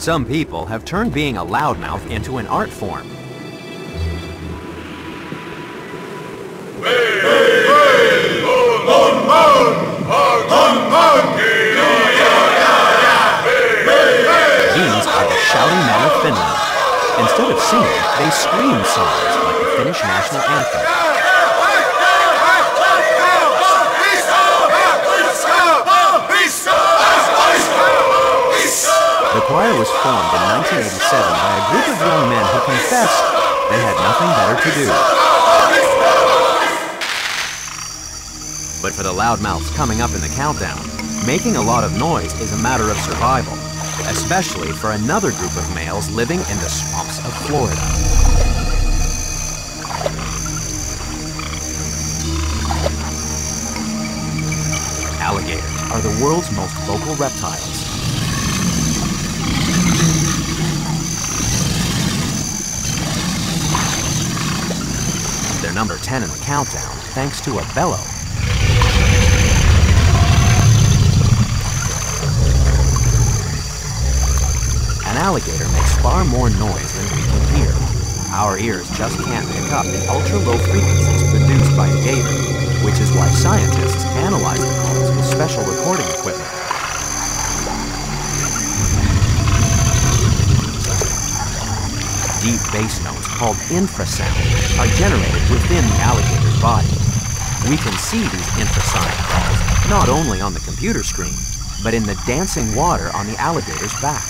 Some people have turned being a loudmouth into an art form. These are the shouting men of Finland. Instead of singing, they scream songs like the Finnish national anthem. The choir was formed in 1987 by a group of young men who confessed they had nothing better to do. But for the loudmouths coming up in the countdown, making a lot of noise is a matter of survival, especially for another group of males living in the swamps of Florida. Alligators are the world's most vocal reptiles. They're number 10 in the countdown, thanks to a bellow. An alligator makes far more noise than we can hear. Our ears just can't pick up the ultra-low frequencies produced by a gator, which is why scientists analyze the calls with special recording equipment. Deep bass notes called infrasound are generated within the alligator's body. We can see these infrasonic calls not only on the computer screen, but in the dancing water on the alligator's back.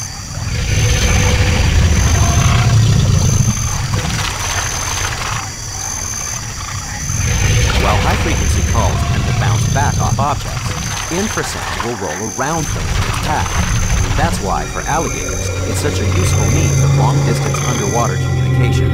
While high-frequency calls tend to bounce back off objects, infrasound will roll around things in its path. That's why, for alligators, it's such a useful means of long-distance underwater communication.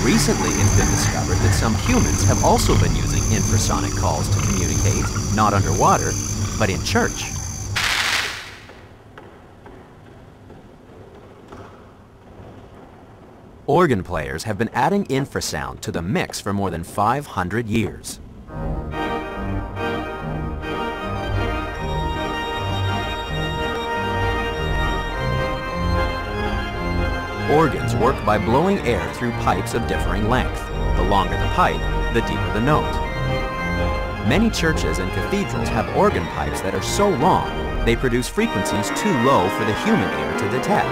Recently, it's been discovered that some humans have also been using infrasonic calls to communicate, not underwater, but in church. Organ players have been adding infrasound to the mix for more than 500 years. Organs work by blowing air through pipes of differing length. The longer the pipe, the deeper the note. Many churches and cathedrals have organ pipes that are so long, they produce frequencies too low for the human ear to detect.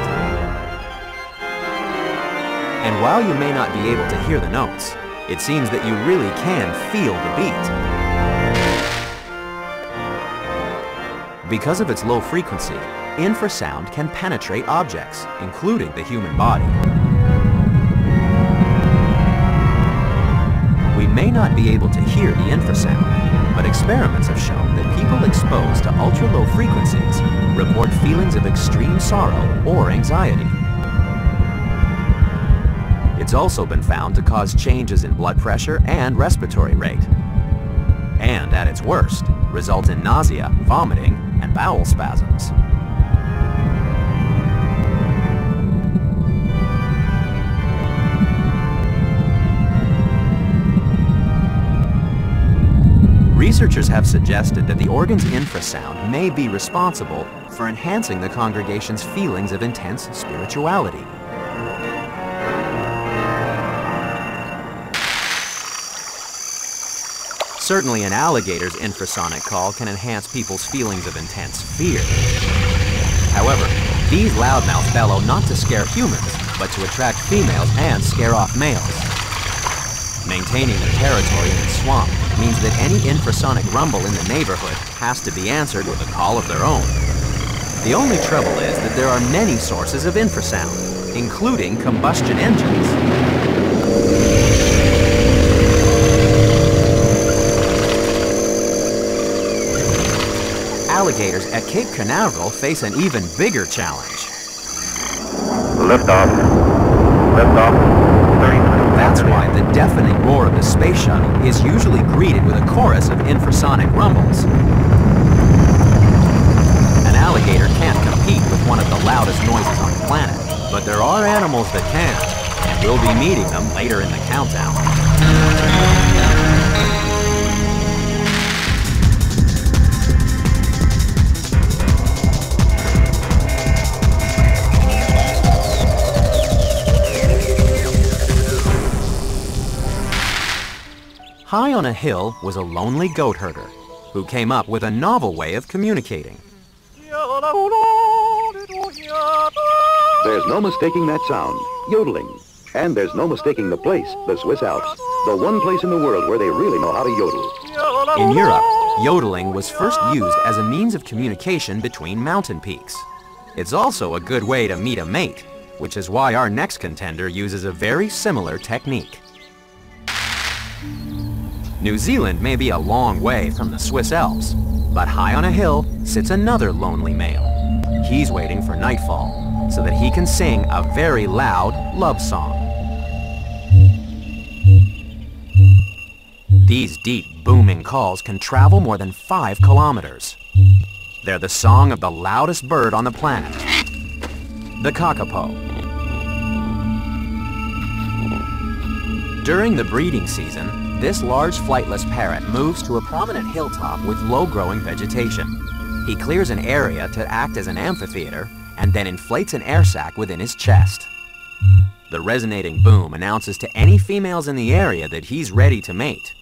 And while you may not be able to hear the notes, it seems that you really can feel the beat. Because of its low frequency, infrasound can penetrate objects, including the human body. We may not be able to hear the infrasound, but experiments have shown that people exposed to ultra-low frequencies report feelings of extreme sorrow or anxiety. It's also been found to cause changes in blood pressure and respiratory rate. And at its worst, result in nausea, vomiting, and bowel spasms. Researchers have suggested that the organ's infrasound may be responsible for enhancing the congregation's feelings of intense spirituality. Certainly an alligator's infrasonic call can enhance people's feelings of intense fear. However, these loudmouths bellow not to scare humans, but to attract females and scare off males. Maintaining their territory in the swamp means that any infrasonic rumble in the neighborhood has to be answered with a call of their own. The only trouble is that there are many sources of infrasound, including combustion engines. Alligators at Cape Canaveral face an even bigger challenge. Liftoff. Liftoff. 30 minutes. That's why the deafening roar of the space shuttle is usually greeted with a chorus of infrasonic rumbles. An alligator can't compete with one of the loudest noises on the planet, but there are animals that can, and we'll be meeting them later in the countdown. High on a hill was a lonely goat herder who came up with a novel way of communicating. There's no mistaking that sound, yodeling. And there's no mistaking the place, the Swiss Alps, the one place in the world where they really know how to yodel. In Europe, yodeling was first used as a means of communication between mountain peaks. It's also a good way to meet a mate, which is why our next contender uses a very similar technique. New Zealand may be a long way from the Swiss Alps, but high on a hill sits another lonely male. He's waiting for nightfall so that he can sing a very loud love song. These deep, booming calls can travel more than 5 kilometers. They're the song of the loudest bird on the planet, the kakapo. During the breeding season, this large flightless parrot moves to a prominent hilltop with low-growing vegetation. He clears an area to act as an amphitheater and then inflates an air sac within his chest. The resonating boom announces to any females in the area that he's ready to mate.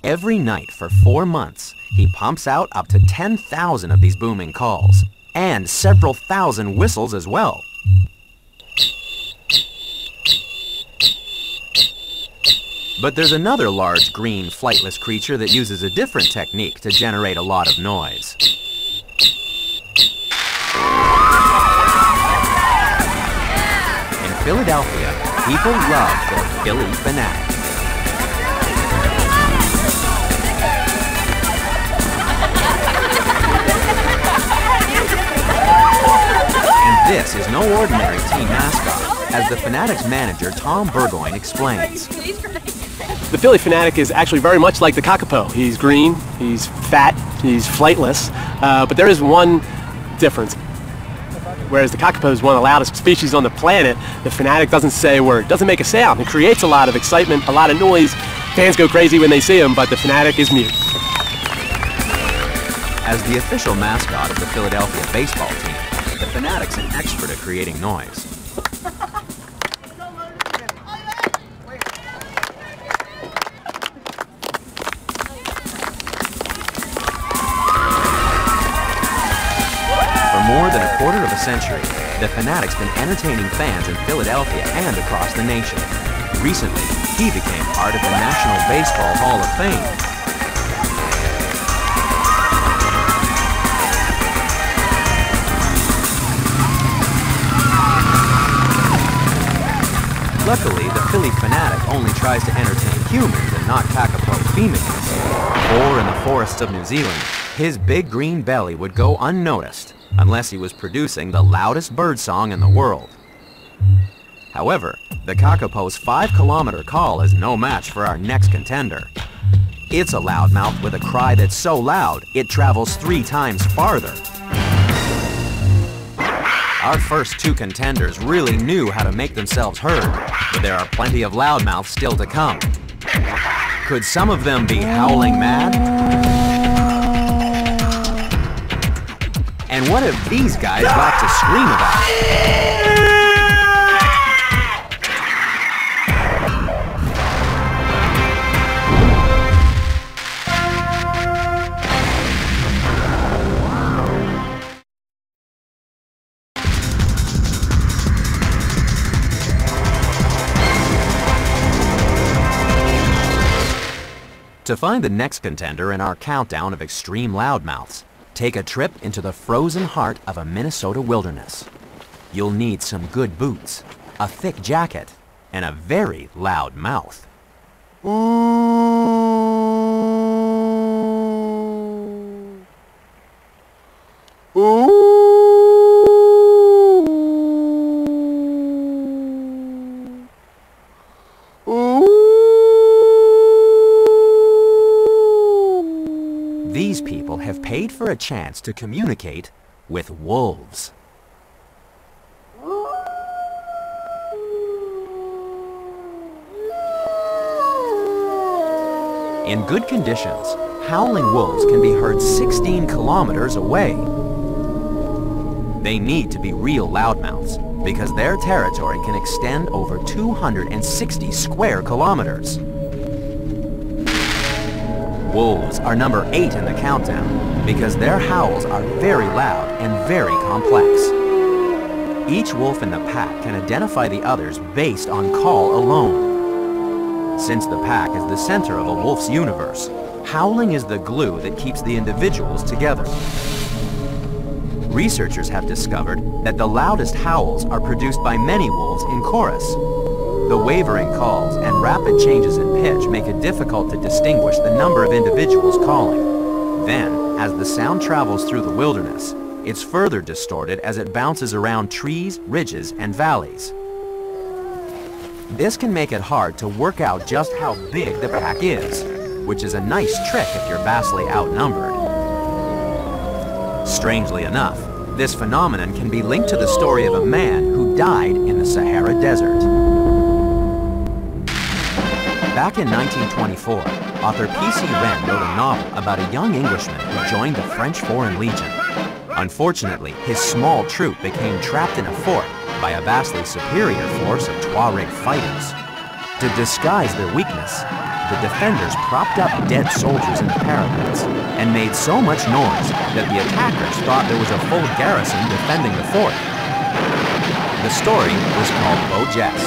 Every night for 4 months, he pumps out up to 10,000 of these booming calls, and several thousand whistles as well. But there's another large green flightless creature that uses a different technique to generate a lot of noise. In Philadelphia, people love their Philly Fanatic. This is no ordinary team mascot, as the Fanatic's manager, Tom Burgoyne, explains. The Philly Fanatic is actually very much like the kakapo. He's green, he's fat, he's flightless, but there is one difference. Whereas the kakapo is one of the loudest species on the planet, the Fanatic doesn't say a word, doesn't make a sound. It creates a lot of excitement, a lot of noise. Fans go crazy when they see him, but the Fanatic is mute. As the official mascot of the Philadelphia baseball team, the Fanatic's an expert at creating noise. For more than a quarter of a century, the Fanatic's been entertaining fans in Philadelphia and across the nation. Recently, he became part of the National Baseball Hall of Fame. Luckily, the Philly Fanatic only tries to entertain humans and not kakapo females. Or in the forests of New Zealand, his big green belly would go unnoticed unless he was producing the loudest bird song in the world. However, the kakapo's 5-kilometer call is no match for our next contender. It's a loudmouth with a cry that's so loud, it travels 3 times farther. Our first 2 contenders really knew how to make themselves heard, but there are plenty of loudmouths still to come. Could some of them be howling mad? And what have these guys got to scream about? To find the next contender in our countdown of extreme loudmouths, take a trip into the frozen heart of a Minnesota wilderness. You'll need some good boots, a thick jacket, and a very loud mouth. These people have paid for a chance to communicate with wolves. In good conditions, howling wolves can be heard 16 kilometers away. They need to be real loudmouths because their territory can extend over 260 square kilometers. Wolves are number 8 in the countdown because their howls are very loud and very complex. Each wolf in the pack can identify the others based on call alone. Since the pack is the center of a wolf's universe, howling is the glue that keeps the individuals together. Researchers have discovered that the loudest howls are produced by many wolves in chorus. The wavering calls and rapid changes in pitch make it difficult to distinguish the number of individuals calling. Then, as the sound travels through the wilderness, it's further distorted as it bounces around trees, ridges, and valleys. This can make it hard to work out just how big the pack is, which is a nice trick if you're vastly outnumbered. Strangely enough, this phenomenon can be linked to the story of a man who died in the Sahara Desert. Back in 1924, author P.C. Wren wrote a novel about a young Englishman who joined the French Foreign Legion. Unfortunately, his small troop became trapped in a fort by a vastly superior force of Tuareg fighters. To disguise their weakness, the defenders propped up dead soldiers in the parapets and made so much noise that the attackers thought there was a full garrison defending the fort. The story was called Loudest.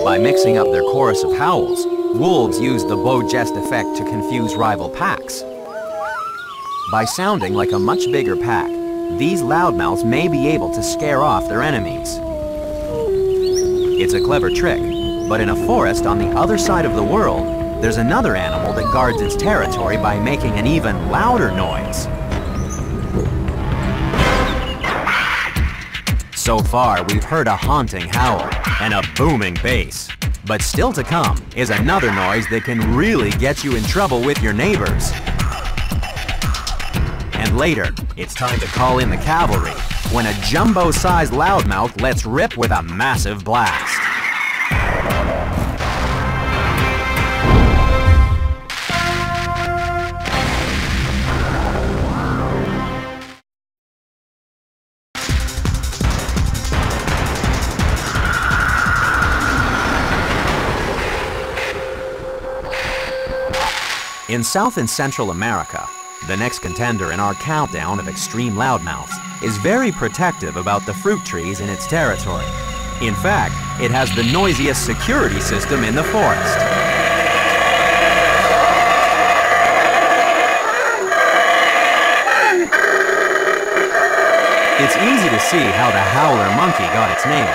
By mixing up their chorus of howls, wolves used the Loudest effect to confuse rival packs. By sounding like a much bigger pack, these loudmouths may be able to scare off their enemies. It's a clever trick, but in a forest on the other side of the world, there's another animal that guards its territory by making an even louder noise. So far, we've heard a haunting howl and a booming bass. But still to come is another noise that can really get you in trouble with your neighbors. And later, it's time to call in the cavalry when a jumbo-sized loudmouth lets rip with a massive blast. In South and Central America, the next contender in our countdown of extreme loudmouths is very protective about the fruit trees in its territory. In fact, it has the noisiest security system in the forest. It's easy to see how the howler monkey got its name.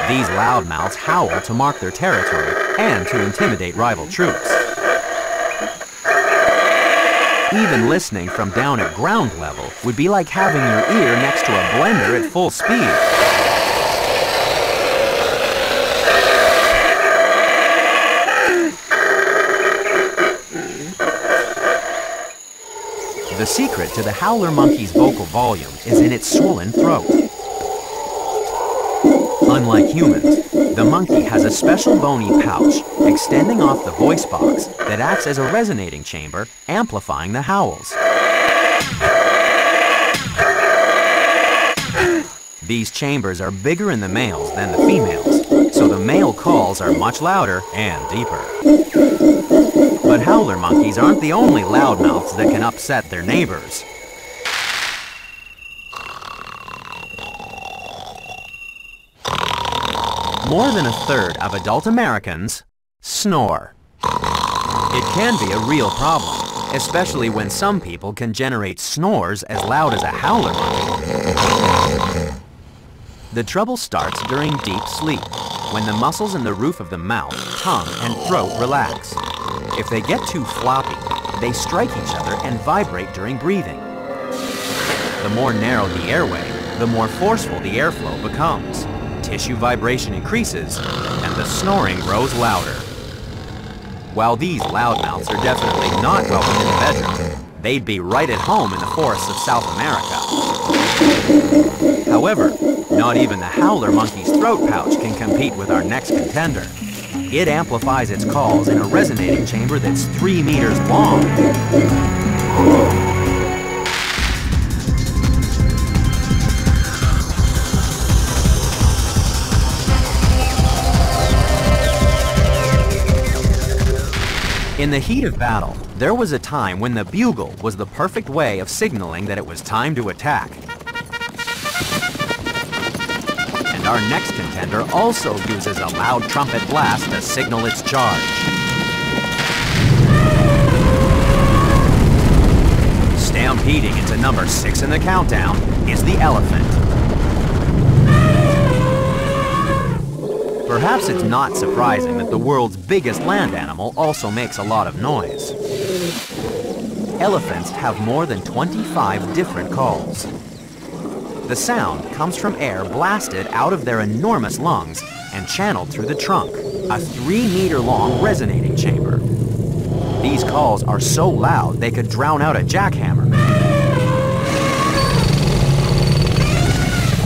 These loudmouths howl to mark their territory and to intimidate rival troops. Even listening from down at ground level would be like having your ear next to a blender at full speed. The secret to the howler monkey's vocal volume is in its swollen throat. Unlike humans, the monkey has a special bony pouch extending off the voice box that acts as a resonating chamber, amplifying the howls. These chambers are bigger in the males than the females, so the male calls are much louder and deeper. But howler monkeys aren't the only loudmouths that can upset their neighbors. More than a third of adult Americans snore. It can be a real problem, especially when some people can generate snores as loud as a howler monkey. The trouble starts during deep sleep, when the muscles in the roof of the mouth, tongue, and throat relax. If they get too floppy, they strike each other and vibrate during breathing. The more narrow the airway, the more forceful the airflow becomes. Tissue vibration increases, and the snoring grows louder. While these loudmouths are definitely not welcome in the bedroom, they'd be right at home in the forests of South America. However, not even the howler monkey's throat pouch can compete with our next contender. It amplifies its calls in a resonating chamber that's 3 meters long. In the heat of battle, there was a time when the bugle was the perfect way of signaling that it was time to attack. And our next contender also uses a loud trumpet blast to signal its charge. Stampeding into number 6 in the countdown is the elephant. Perhaps it's not surprising that the world's biggest land animal also makes a lot of noise. Elephants have more than 25 different calls. The sound comes from air blasted out of their enormous lungs and channeled through the trunk, a 3-meter-long resonating chamber. These calls are so loud they could drown out a jackhammer.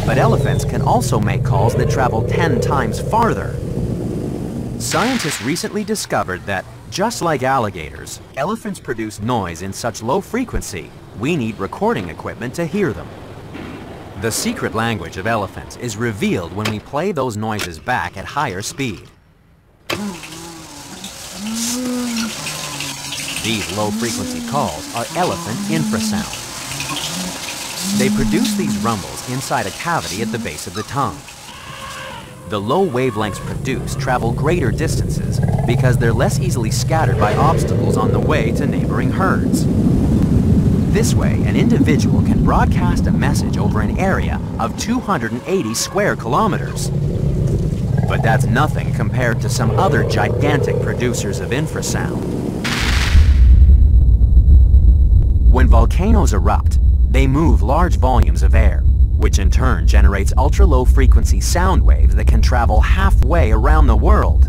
But elephants can also make calls that travel 10 times farther. Scientists recently discovered that, just like alligators, elephants produce noise in such low frequency, we need recording equipment to hear them. The secret language of elephants is revealed when we play those noises back at higher speed. These low-frequency calls are elephant infrasound. They produce these rumbles inside a cavity at the base of the tongue. The low wavelengths produced travel greater distances because they're less easily scattered by obstacles on the way to neighboring herds. This way, an individual can broadcast a message over an area of 280 square kilometers. But that's nothing compared to some other gigantic producers of infrasound. When volcanoes erupt, they move large volumes of air, which in turn generates ultra-low frequency sound waves that can travel halfway around the world.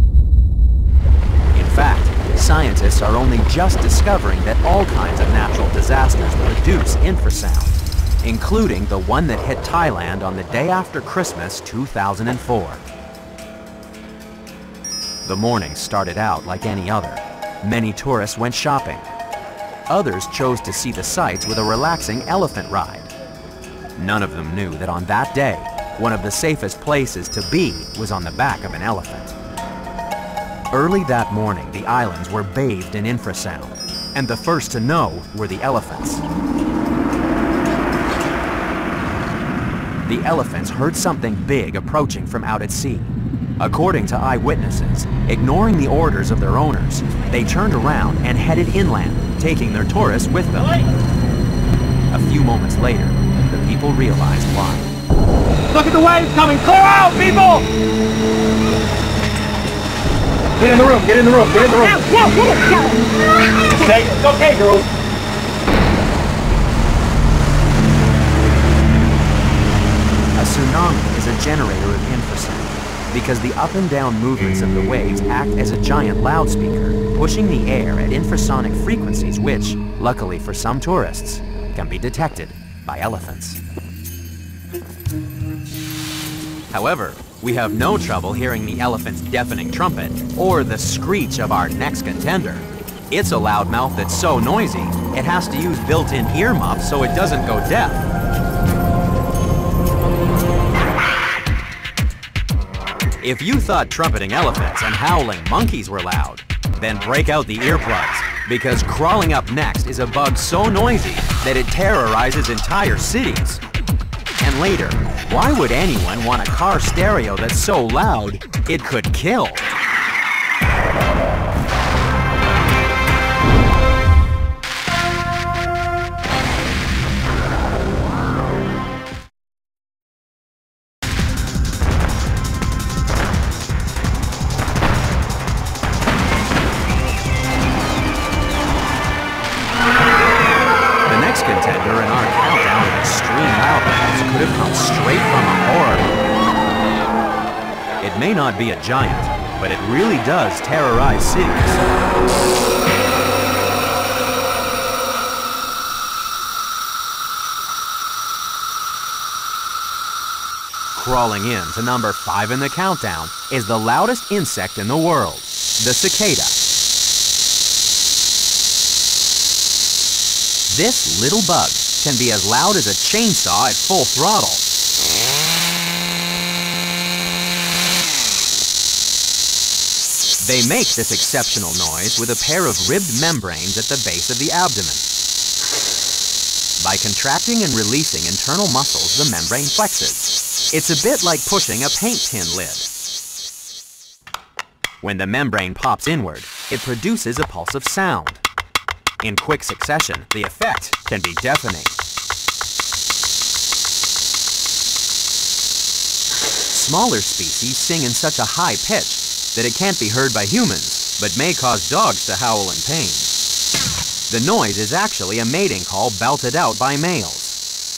In fact, scientists are only just discovering that all kinds of natural disasters produce infrasound, including the one that hit Thailand on the day after Christmas 2004. The morning started out like any other. Many tourists went shopping. Others chose to see the sights with a relaxing elephant ride. None of them knew that on that day, one of the safest places to be was on the back of an elephant. Early that morning, the islands were bathed in infrasound, and the first to know were the elephants. The elephants heard something big approaching from out at sea. According to eyewitnesses, ignoring the orders of their owners, they turned around and headed inland, taking their tourists with them. A few moments later, the people realized why. Look at the waves coming! Clear out, people! Get in the room, get in the room, get in the room! It's okay, girls. A tsunami is a generator of infrasound because the up and down movements of the waves act as a giant loudspeaker, pushing the air at infrasonic frequencies which, luckily for some tourists, can be detected by elephants. However, we have no trouble hearing the elephant's deafening trumpet or the screech of our next contender. It's a loudmouth that's so noisy, it has to use built-in earmuffs so it doesn't go deaf. If you thought trumpeting elephants and howling monkeys were loud, then break out the earplugs, because crawling up next is a bug so noisy that it terrorizes entire cities. And later, why would anyone want a car stereo that's so loud it could kill? Contender in our countdown of extreme loudness could have come straight from a horror. It may not be a giant, but it really does terrorize cities. crawling in to number 5 in the countdown is the loudest insect in the world, the cicada. This little bug can be as loud as a chainsaw at full throttle. They make this exceptional noise with a pair of ribbed membranes at the base of the abdomen. By contracting and releasing internal muscles, the membrane flexes. It's a bit like pushing a paint tin lid. When the membrane pops inward, it produces a pulse of sound. In quick succession, the effect can be deafening. Smaller species sing in such a high pitch that it can't be heard by humans, but may cause dogs to howl in pain. The noise is actually a mating call belted out by males.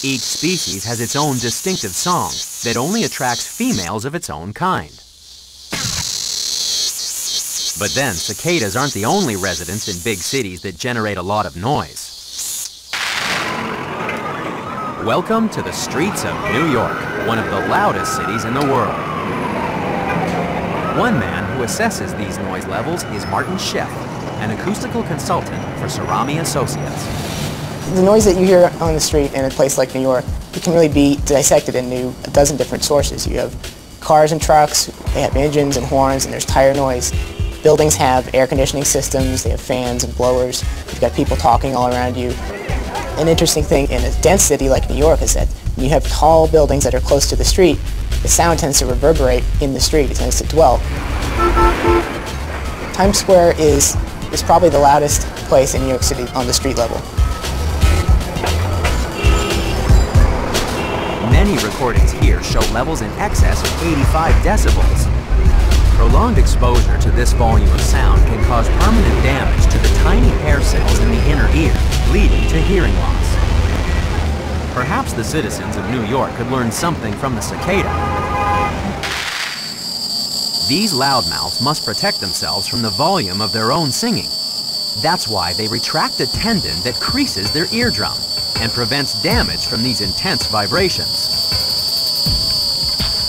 Each species has its own distinctive song that only attracts females of its own kind. But then, cicadas aren't the only residents in big cities that generate a lot of noise. Welcome to the streets of New York, one of the loudest cities in the world. One man who assesses these noise levels is Martin Sheff, an acoustical consultant for Cerami Associates. The noise that you hear on the street in a place like New York, it can really be dissected into a dozen different sources. You have cars and trucks, they have engines and horns, and there's tire noise. Buildings have air conditioning systems, they have fans and blowers. You've got people talking all around you. An interesting thing in a dense city like New York is that when you have tall buildings that are close to the street, the sound tends to reverberate in the street, it tends to dwell. Times Square is probably the loudest place in New York City on the street level. Many recordings here show levels in excess of 85 decibels. Prolonged exposure to this volume of sound can cause permanent damage to the tiny hair cells in the inner ear, leading to hearing loss. Perhaps the citizens of New York could learn something from the cicada. These loudmouths must protect themselves from the volume of their own singing. That's why they retract a tendon that creases their eardrum and prevents damage from these intense vibrations.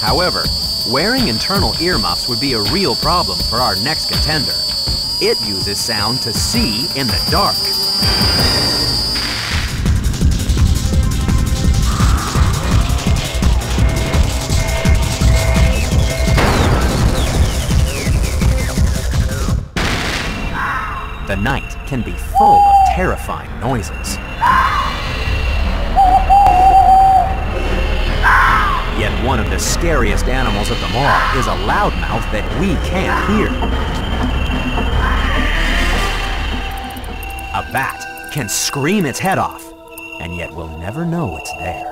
However, wearing internal earmuffs would be a real problem for our next contender. It uses sound to see in the dark. The night can be full of terrifying noises. Yet one of the scariest animals of them all is a loudmouth that we can't hear. A bat can scream its head off, and yet we'll never know it's there.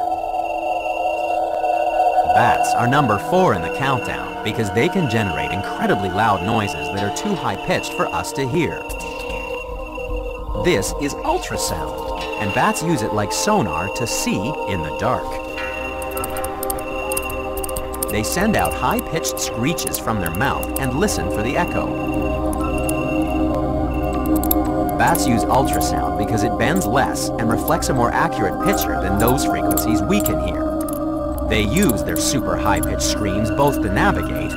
Bats are number 4 in the countdown because they can generate incredibly loud noises that are too high-pitched for us to hear. This is ultrasound, and bats use it like sonar to see in the dark. They send out high-pitched screeches from their mouth and listen for the echo. Bats use ultrasound because it bends less and reflects a more accurate picture than those frequencies we can hear. They use their super high-pitched screams both to navigate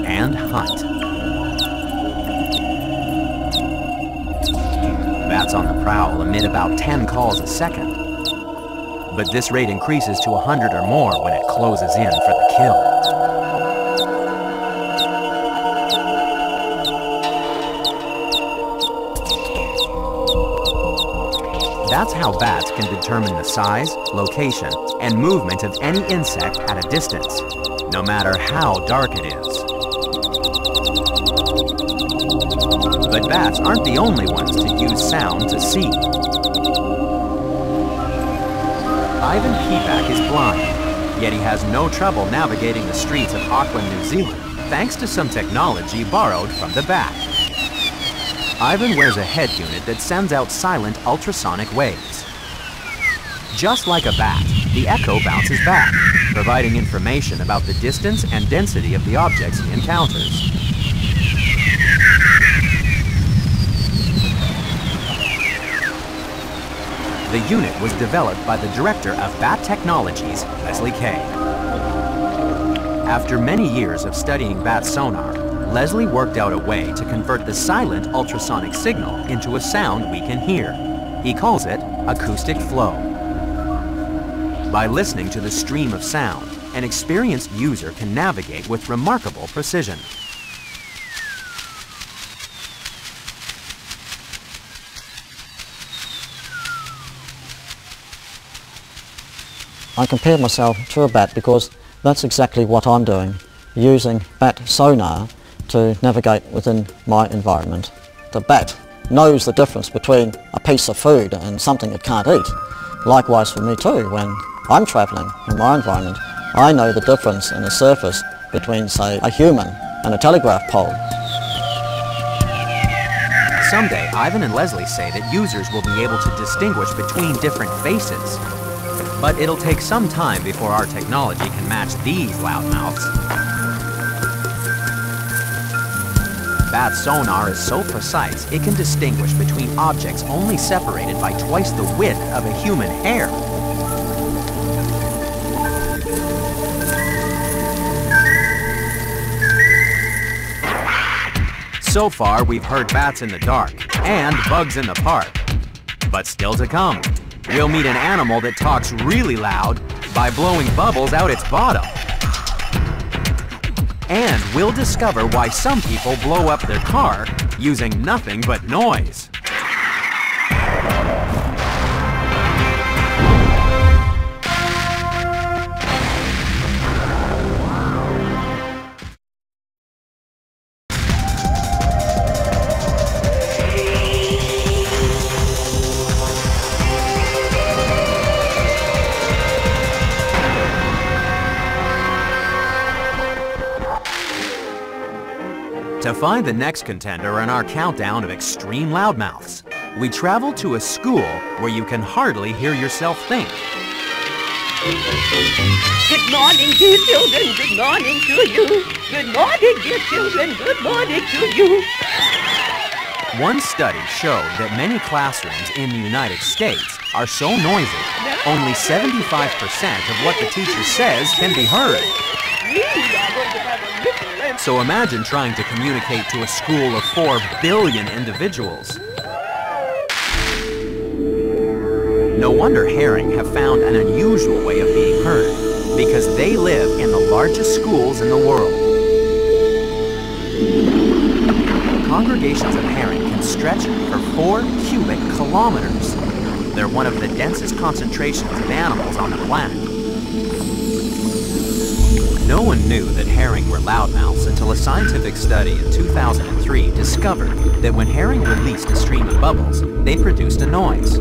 and hunt. Bats on the prowl emit about 10 calls a second, but this rate increases to 100 or more when it closes in for the kill. That's how bats can determine the size, location, and movement of any insect at a distance, no matter how dark it is. But bats aren't the only ones to use sound to see. Ivan Peaback is blind, yet he has no trouble navigating the streets of Auckland, New Zealand, thanks to some technology borrowed from the bat. Ivan wears a head unit that sends out silent ultrasonic waves. Just like a bat, the echo bounces back, providing information about the distance and density of the objects he encounters. The unit was developed by the director of Bat Technologies, Leslie Kay. After many years of studying bat sonar, Leslie worked out a way to convert the silent ultrasonic signal into a sound we can hear. He calls it acoustic flow. By listening to the stream of sound, an experienced user can navigate with remarkable precision. I compare myself to a bat because that's exactly what I'm doing, using bat sonar to navigate within my environment. The bat knows the difference between a piece of food and something it can't eat. Likewise for me too, when I'm travelling in my environment, I know the difference in the surface between, say, a human and a telegraph pole. Someday, Ivan and Leslie say that users will be able to distinguish between different faces. But it'll take some time before our technology can match these loudmouths. Bat sonar is so precise, it can distinguish between objects only separated by twice the width of a human hair. So far, we've heard bats in the dark and bugs in the park. But still to come, we'll meet an animal that talks really loud by blowing bubbles out its bottom. And we'll discover why some people blow up their car using nothing but noise. To find the next contender in our countdown of extreme loudmouths, we travel to a school where you can hardly hear yourself think. Good morning, dear children. Good morning to you. Good morning, dear children. Good morning to you. One study showed that many classrooms in the United States are so noisy, only 75% of what the teacher says can be heard. So imagine trying to communicate to a school of 4 billion individuals. No wonder herring have found an unusual way of being heard, because they live in the largest schools in the world. Congregations of herring can stretch for 4 cubic kilometers. They're one of the densest concentrations of animals on the planet. No one knew that herring were loudmouths until a scientific study in 2003 discovered that when herring released a stream of bubbles, they produced a noise.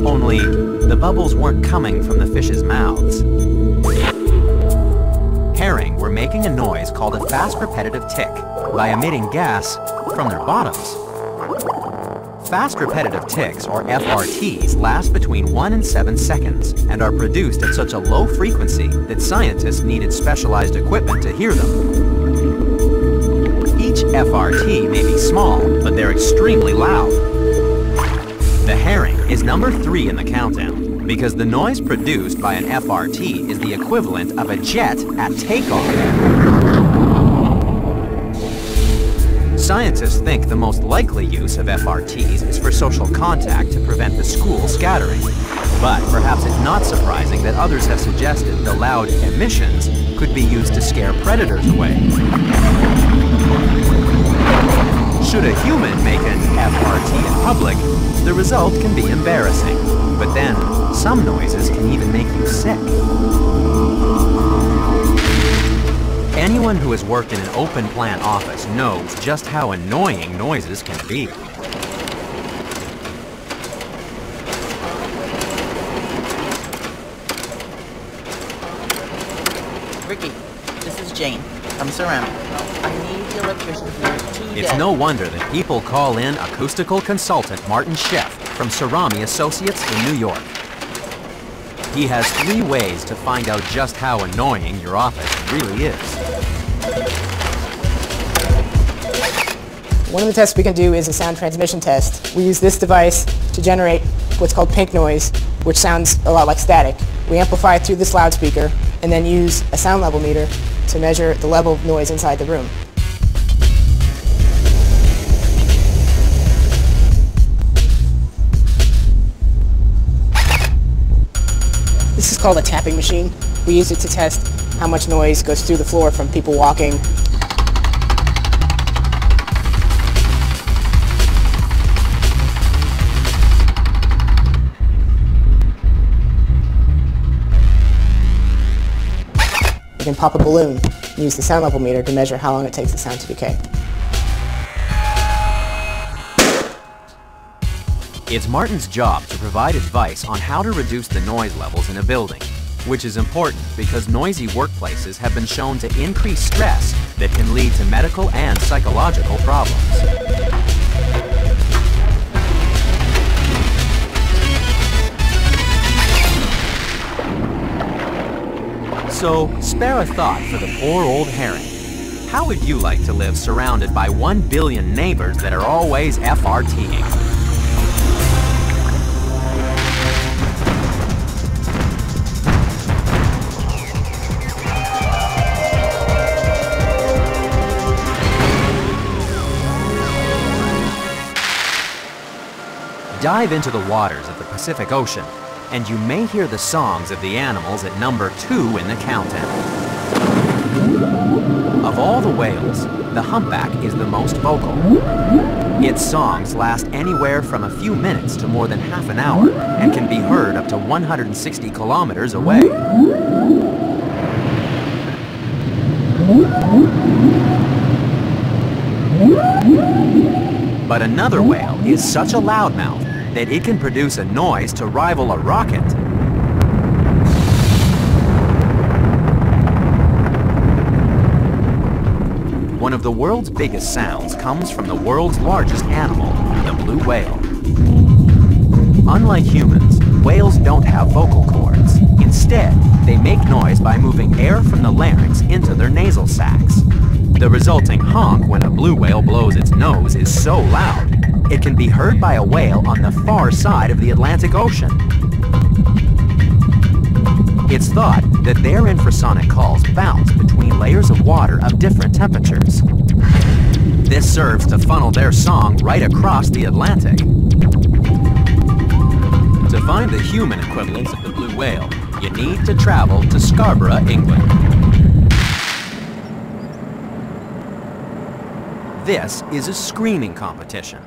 Only, the bubbles weren't coming from the fish's mouths. Herring were making a noise called a fast repetitive tick by emitting gas from their bottoms. Fast repetitive ticks, or FRTs, last between 1 and 7 seconds and are produced at such a low frequency that scientists needed specialized equipment to hear them. Each FRT may be small, but they're extremely loud. The herring is number 3 in the countdown because the noise produced by an FRT is the equivalent of a jet at takeoff. Scientists think the most likely use of FRTs is for social contact to prevent the school scattering. But perhaps it's not surprising that others have suggested the loud emissions could be used to scare predators away. Should a human make an FRT in public, the result can be embarrassing. But then, some noises can even make you sick. Anyone who has worked in an open plan office knows just how annoying noises can be. Ricky, this is Jane from Ceramic. I need the electrician here today. It's no wonder that people call in acoustical consultant Martin Sheff from Cerami Associates in New York. He has 3 ways to find out just how annoying your office really is. One of the tests we can do is a sound transmission test. We use this device to generate what's called pink noise, which sounds a lot like static. We amplify it through this loudspeaker and then use a sound level meter to measure the level of noise inside the room. This is called a tapping machine. We use it to test how much noise goes through the floor from people walking. You can pop a balloon and use the sound level meter to measure how long it takes the sound to decay. It's Martin's job to provide advice on how to reduce the noise levels in a building, which is important because noisy workplaces have been shown to increase stress that can lead to medical and psychological problems. So, spare a thought for the poor old herring. How would you like to live surrounded by 1 billion neighbors that are always FRTing? Dive into the waters of the Pacific Ocean, and you may hear the songs of the animals at number 2 in the countdown. Of all the whales, the humpback is the most vocal. Its songs last anywhere from a few minutes to more than half an hour and can be heard up to 160 kilometers away. But another whale is such a loudmouth that it can produce a noise to rival a rocket. One of the world's biggest sounds comes from the world's largest animal, the blue whale. Unlike humans, whales don't have vocal cords. Instead, they make noise by moving air from the larynx into their nasal sacs. The resulting honk when a blue whale blows its nose is so loud, it can be heard by a whale on the far side of the Atlantic Ocean. It's thought that their infrasonic calls bounce between layers of water of different temperatures. This serves to funnel their song right across the Atlantic. To find the human equivalents of the blue whale, you need to travel to Scarborough, England. This is a screaming competition.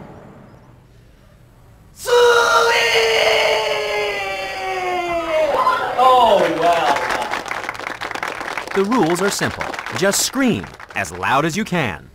Oh, well. The rules are simple. Just scream as loud as you can.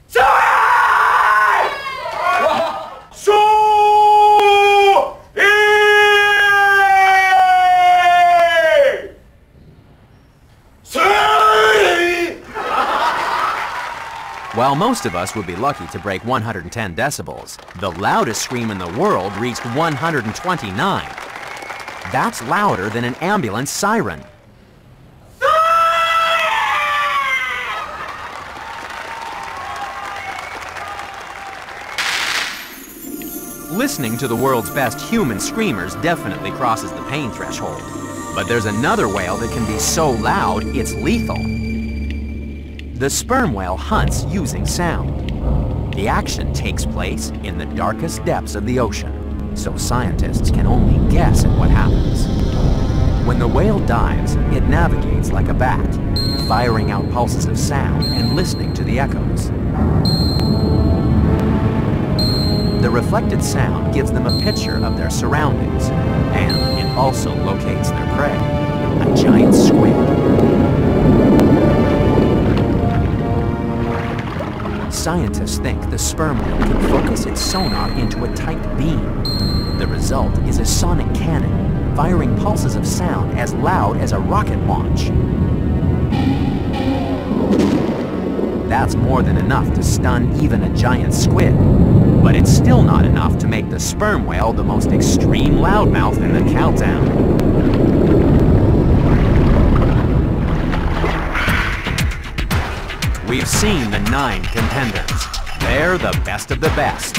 While most of us would be lucky to break 110 decibels, the loudest scream in the world reached 129. That's louder than an ambulance siren. Listening to the world's best human screamers definitely crosses the pain threshold. But there's another whale that can be so loud, it's lethal. The sperm whale hunts using sound. The action takes place in the darkest depths of the ocean, so scientists can only guess at what happens. When the whale dives, it navigates like a bat, firing out pulses of sound and listening to the echoes. The reflected sound gives them a picture of their surroundings, and it also locates their prey, a giant squid. Scientists think the sperm whale can focus its sonar into a tight beam. The result is a sonic cannon, firing pulses of sound as loud as a rocket launch. That's more than enough to stun even a giant squid. But it's still not enough to make the sperm whale the most extreme loudmouth in the countdown. We've seen the 9 contenders. They're the best of the best.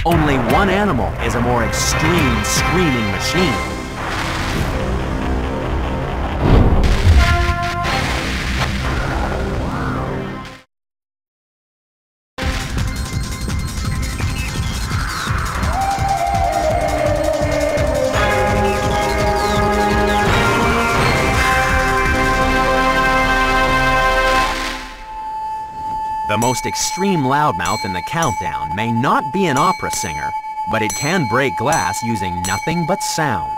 Only one animal is a more extreme screaming machine. The most extreme loudmouth in the countdown may not be an opera singer, but it can break glass using nothing but sound.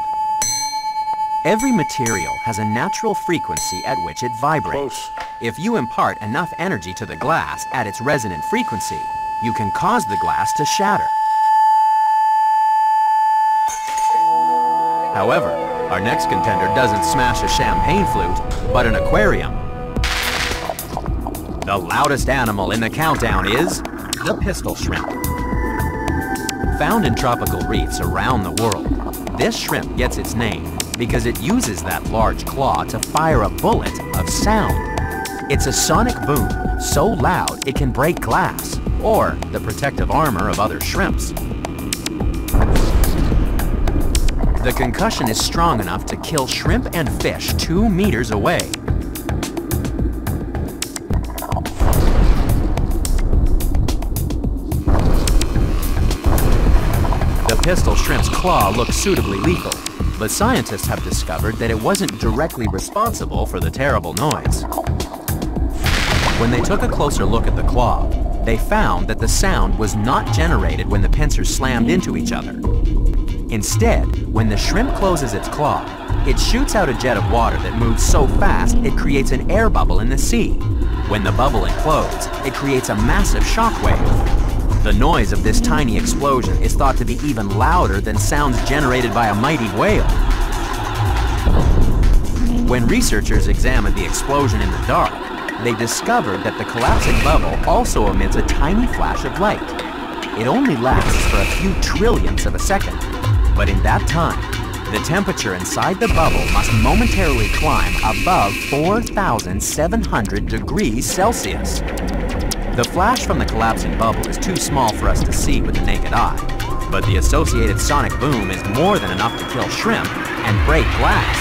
Every material has a natural frequency at which it vibrates. If you impart enough energy to the glass at its resonant frequency, you can cause the glass to shatter. However, our next contender doesn't smash a champagne flute, but an aquarium. The loudest animal in the countdown is the pistol shrimp. Found in tropical reefs around the world, this shrimp gets its name because it uses that large claw to fire a bullet of sound. It's a sonic boom so loud it can break glass or the protective armor of other shrimps. The concussion is strong enough to kill shrimp and fish 2 meters away. The pistol shrimp's claw looks suitably lethal, but scientists have discovered that it wasn't directly responsible for the terrible noise. When they took a closer look at the claw, they found that the sound was not generated when the pincers slammed into each other. Instead, when the shrimp closes its claw, it shoots out a jet of water that moves so fast it creates an air bubble in the sea. When the bubble implodes, it creates a massive shockwave. The noise of this tiny explosion is thought to be even louder than sounds generated by a mighty whale. When researchers examined the explosion in the dark, they discovered that the collapsing bubble also emits a tiny flash of light. It only lasts for a few trillionths of a second, but in that time, the temperature inside the bubble must momentarily climb above 4,700 degrees Celsius. The flash from the collapsing bubble is too small for us to see with the naked eye, but the associated sonic boom is more than enough to kill shrimp and break glass.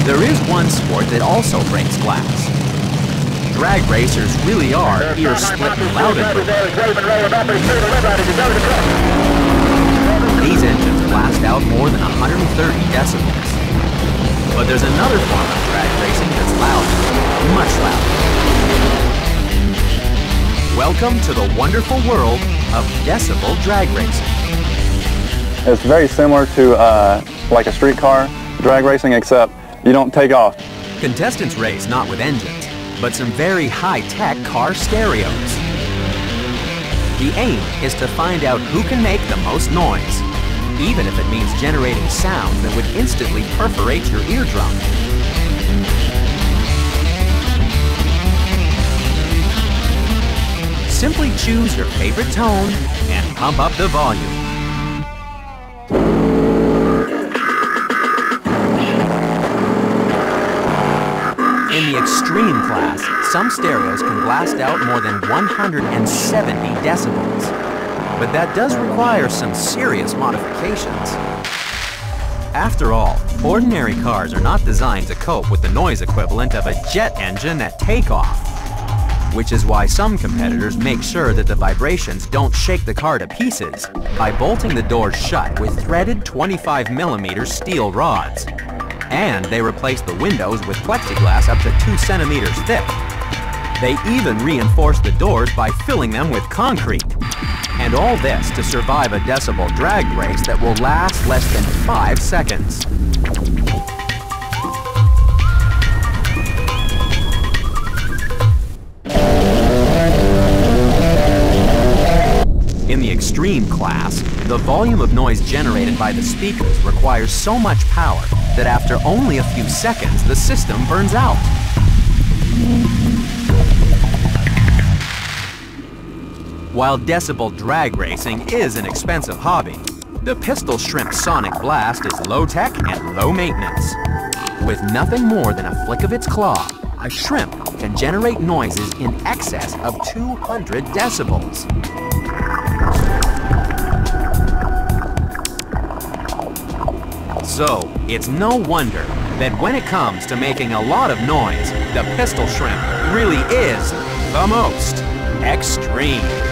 There is one sport that also breaks glass. Drag racers really are ear-splitting loud. These engines blast out more than 130 decibels. But there's another form of drag racing that's louder, much louder. Welcome to the wonderful world of decibel drag racing. It's very similar to like a street car drag racing, except you don't take off. Contestants race not with engines, but some very high-tech car stereos. The aim is to find out who can make the most noise, even if it means generating sound that would instantly perforate your eardrum. Simply choose your favorite tone and pump up the volume. In the extreme class, some stereos can blast out more than 170 decibels. But that does require some serious modifications. After all, ordinary cars are not designed to cope with the noise equivalent of a jet engine at takeoff. Which is why some competitors make sure that the vibrations don't shake the car to pieces by bolting the doors shut with threaded 25mm steel rods. And they replace the windows with plexiglass up to 2 centimeters thick. They even reinforce the doors by filling them with concrete. And all this to survive a decibel drag race that will last less than 5 seconds. In the extreme class, the volume of noise generated by the speakers requires so much power that after only a few seconds, the system burns out. While decibel drag racing is an expensive hobby, the pistol shrimp sonic blast is low-tech and low-maintenance. With nothing more than a flick of its claw, a shrimp can generate noises in excess of 200 decibels. So, it's no wonder that when it comes to making a lot of noise, the pistol shrimp really is the most extreme.